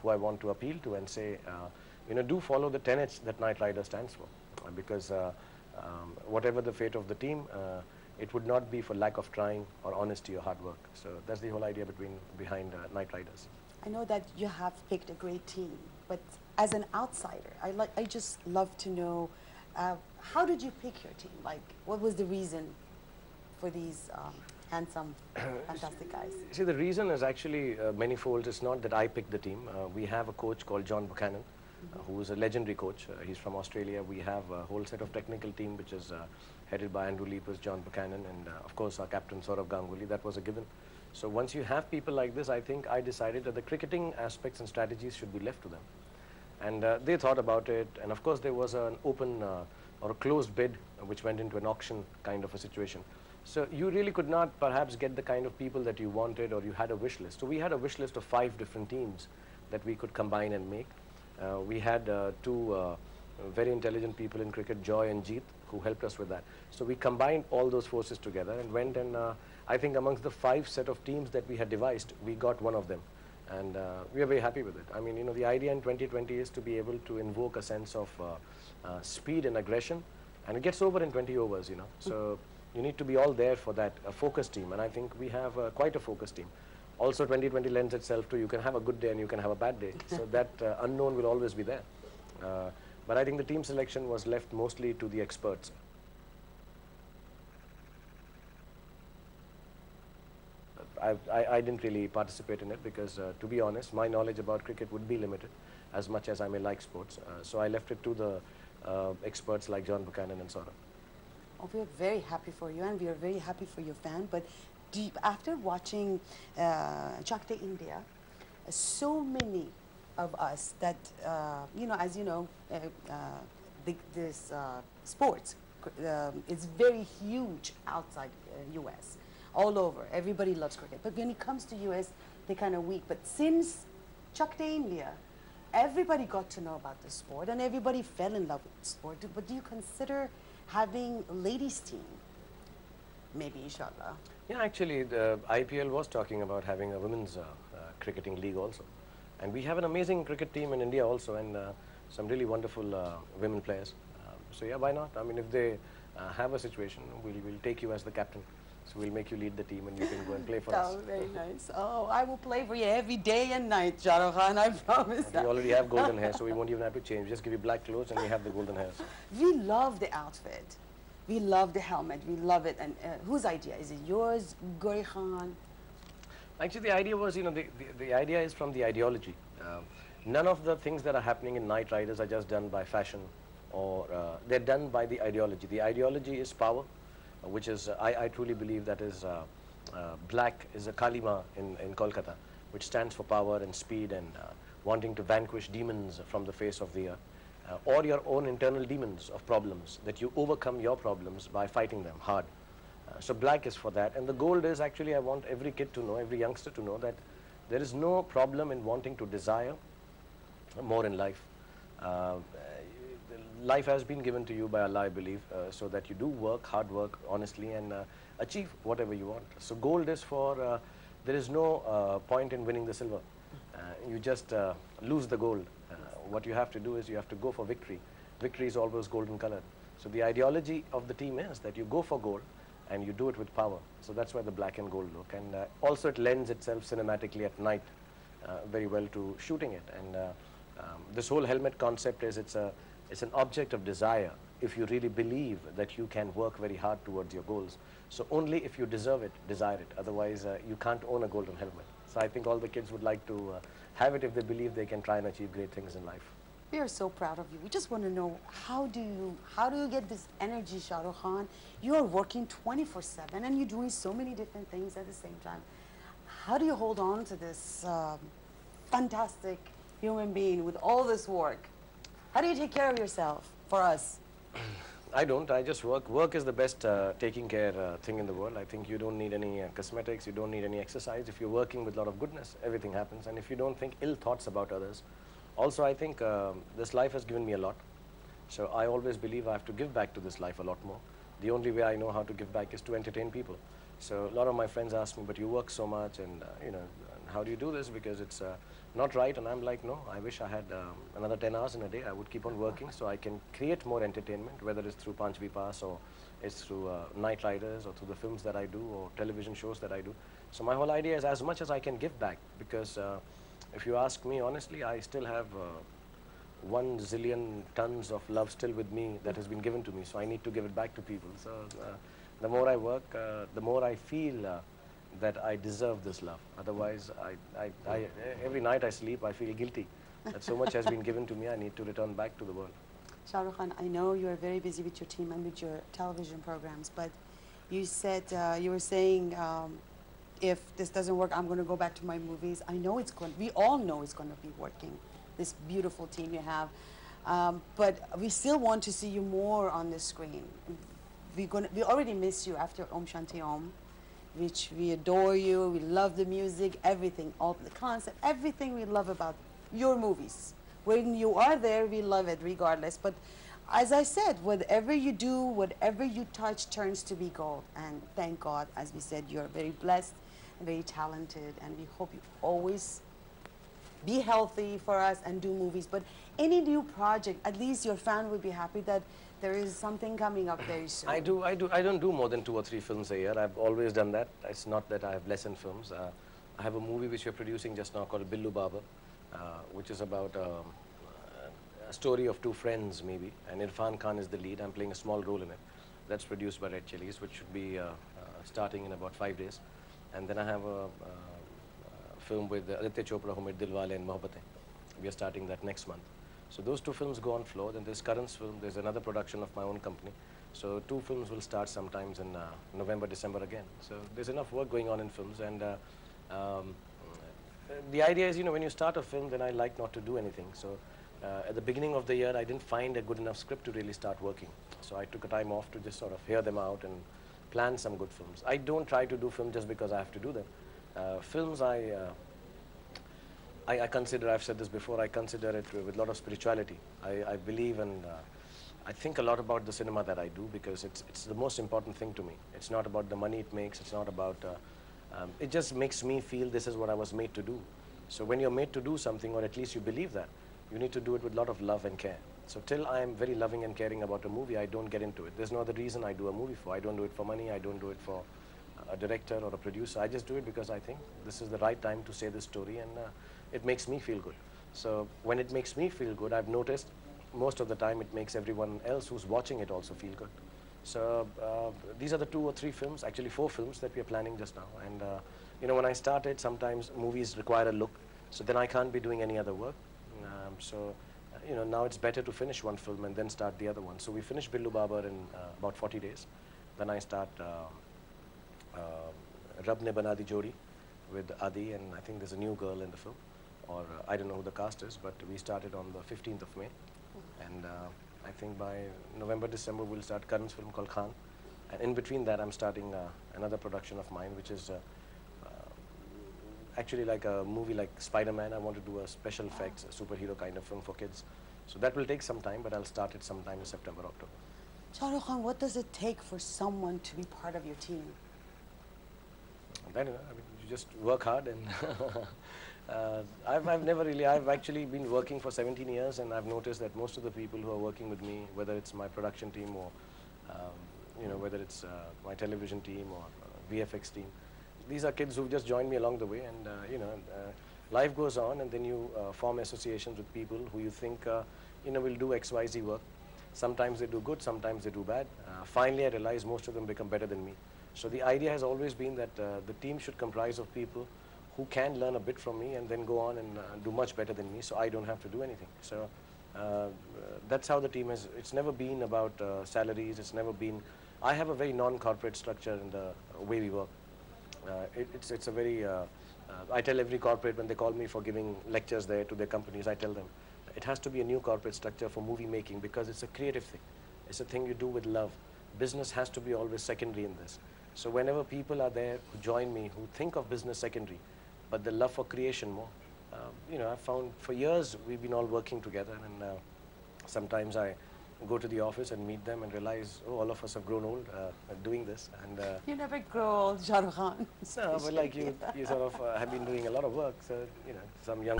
who I want to appeal to and say, you know, do follow the tenets that Knight Rider stands for, because whatever the fate of the team, it would not be for lack of trying or honesty or hard work. So that's the whole idea behind Knight Riders. I know that you have picked a great team, but as an outsider, I just love to know, how did you pick your team? Like, what was the reason for these handsome, fantastic guys? See, the reason is actually manifold. It's not that I picked the team. We have a coach called John Buchanan, who is a legendary coach. He's from Australia. We have a whole set of technical team, which is headed by Andrew Leapers, John Buchanan, and of course our captain Saurav Ganguly. That was a given. So once you have people like this, I think I decided that the cricketing aspects and strategies should be left to them. And they thought about it, and of course there was an open or a closed bid which went into an auction kind of a situation. So you really could not perhaps get the kind of people that you wanted, or you had a wish list. So we had a wish list of 5 different teams that we could combine and make. We had two very intelligent people in cricket, Joy and Jeet, who helped us with that. So we combined all those forces together and went, and I think amongst the 5 set of teams that we had devised, we got one of them. And we are very happy with it. I mean, you know, the idea in 2020 is to be able to invoke a sense of speed and aggression, and it gets over in 20 overs, you know. So you need to be all there for that, a focused team, and I think we have quite a focused team. Also, 2020 lends itself to you can have a good day and you can have a bad day. So that unknown will always be there. But I think the team selection was left mostly to the experts. I didn't really participate in it because, to be honest, my knowledge about cricket would be limited as much as I may like sports. So I left it to the experts like John Buchanan and Saurav. Oh, we are very happy for you, and we are very happy for your fan. But after watching Chak De India, so many of us that, you know, as you know, this sports is very huge outside US. All over, everybody loves cricket. But when it comes to US, they're kind of weak. But since Chak De India, everybody got to know about the sport and everybody fell in love with the sport. But do you consider having a ladies team? Maybe, inshallah. Yeah, actually, the IPL was talking about having a women's cricketing league also. And we have an amazing cricket team in India also, and some really wonderful women players. So yeah, why not? I mean, if they have a situation, we'll take you as the captain. So we'll make you lead the team and you can go and play for us. Oh, very nice. Oh, I will play for you every day and night, Shah Rukh Khan, I promise. We already have golden hair, so we won't even have to change. Just give you black clothes and we have the golden hairs. We love the outfit. We love the helmet. We love it. And whose idea? Is it yours, Gauri Khan? Actually, the idea was, you know, the idea is from the ideology. None of the things that are happening in Knight Riders are just done by fashion, or they're done by the ideology. The ideology is power, which is, I truly believe that is, black is a kalima in Kolkata, which stands for power and speed and wanting to vanquish demons from the face of the earth, or your own internal demons of problems, that you overcome your problems by fighting them hard. So black is for that, and the gold is actually, I want every kid to know, every youngster to know that there is no problem in wanting to desire more in life. Life has been given to you by Allah, I believe, so that you do work, hard work, honestly, and achieve whatever you want. So gold is for, there is no point in winning the silver. You just lose the gold. What you have to do is you have to go for victory. Victory is always golden colored. So the ideology of the team is that you go for gold and you do it with power. So that's why the black and gold look. And also it lends itself cinematically at night very well to shooting it. And this whole helmet concept is it's an object of desire if you really believe that you can work very hard towards your goals. So only if you deserve it, desire it. Otherwise, you can't own a golden helmet. So I think all the kids would like to have it if they believe they can try and achieve great things in life. We are so proud of you. We just want to know, how do you get this energy, Shah Rukh Khan? You are working 24/7 and you're doing so many different things at the same time. How do you hold on to this fantastic human being with all this work? How do you take care of yourself for us? I don't. I just work. Work is the best taking care thing in the world. I think you don't need any cosmetics. You don't need any exercise. If you're working with a lot of goodness, everything happens. And if you don't think ill thoughts about others. Also, I think this life has given me a lot. So I always believe I have to give back to this life a lot more. The only way I know how to give back is to entertain people. So a lot of my friends ask me, but you work so much and, you know, how do you do this? Because it's not right. And I'm like, no, I wish I had another 10 hours in a day. I would keep on working so I can create more entertainment, whether it's through Panchvi Pass or it's through Night Riders or through the films that I do or television shows that I do. So my whole idea is as much as I can give back, because if you ask me honestly, I still have 1 zillion tons of love still with me that has been given to me. So I need to give it back to people. So the more I work, the more I feel that I deserve this love. Otherwise, every night I sleep, I feel guilty that so much has been given to me. I need to return back to the world. Shah Rukh Khan, I know you are very busy with your team and with your television programs, but you said, you were saying, if this doesn't work, I'm going to go back to my movies. I know it's going, we all know it's going to be working, this beautiful team you have. But we still want to see you more on the screen. We already miss you after Om Shanti Om, which we adore you, we love the music, everything, all the concept, everything we love about your movies. When you are there, we love it regardless. But as I said, whatever you do, whatever you touch turns to be gold. And thank God, as we said, you're very blessed and very talented, and we hope you always be healthy for us and do movies. But any new project, at least your fan will be happy that there is something coming up very soon. I don't do more than 2 or 3 films a year. I've always done that. It's not that I have less in films. I have a movie which we're producing just now called Billu Baba, which is about a story of 2 friends maybe, and Irfan Khan is the lead. I'm playing a small role in it. That's produced by Red Chillies, which should be starting in about 5 days. And then I have a film with Aditya Chopra who made Dilwale and Mohabbatein. We are starting that next month. So those 2 films go on floor. Then there's Karan's film. There's another production of my own company. So 2 films will start sometimes in November, December again. So there's enough work going on in films. And the idea is, you know, when you start a film, then I like not to do anything. So at the beginning of the year, I didn't find a good enough script to really start working. So I took a time off to just sort of hear them out and plan some good films. I don't try to do film just because I have to do them. Films, I consider, I've said this before, I consider it with a lot of spirituality. I believe and I think a lot about the cinema that I do, because it's the most important thing to me. It's not about the money it makes, it's not about, it just makes me feel this is what I was made to do. So when you're made to do something, or at least you believe that, you need to do it with a lot of love and care. So till I am very loving and caring about a movie, I don't get into it. There's no other reason I do a movie for. I don't do it for money, I don't do it for a director or a producer. I just do it because I think this is the right time to say this story, and it makes me feel good. So when it makes me feel good, I've noticed most of the time it makes everyone else who's watching it also feel good. So these are the 2 or 3 films, actually 4 films that we are planning just now. And you know, when I started, sometimes movies require a look, so then I can't be doing any other work. You know, now it's better to finish one film and then start the other one. So we finish Billu Baba in about 40 days. Then I start Rab Ne Bana Di Jodi with Adi, and I think there's a new girl in the film, or I don't know who the cast is, but we started on the 15th of May. And I think by November, December, we'll start Karan's film called Khan. And in between that, I'm starting another production of mine, which is actually like a movie like Spider-Man. I want to do a special effects, a superhero kind of film for kids. So that will take some time, but I'll start it sometime in September, October. Shah Rukh Khan, what does it take for someone to be part of your team? I don't know. I mean, you just work hard, and I've never really, I've actually been working for 17 years, and I've noticed that most of the people who are working with me, whether it's my production team or, you know, whether it's my television team or VFX team, these are kids who've just joined me along the way, and you know, life goes on, and then you form associations with people who you think, you know, will do XYZ work. Sometimes they do good, sometimes they do bad. Finally, I realize most of them become better than me. So the idea has always been that the team should comprise of people who can learn a bit from me and then go on and do much better than me, so I don't have to do anything. So that's how the team has, it's never been about salaries, it's never been, I have a very non-corporate structure in the way we work. It's a very, I tell every corporate when they call me for giving lectures there to their companies, I tell them, it has to be a new corporate structure for movie making, because it's a creative thing. It's a thing you do with love. Business has to be always secondary in this. So whenever people are there who join me, who think of business secondary, but the love for creation more, you know, I've found for years we've been all working together, and sometimes I go to the office and meet them and realize, oh, all of us have grown old doing this. And You never grow old, Shah Rukh Khan. no, but like you sort of have been doing a lot of work. So, you know, some young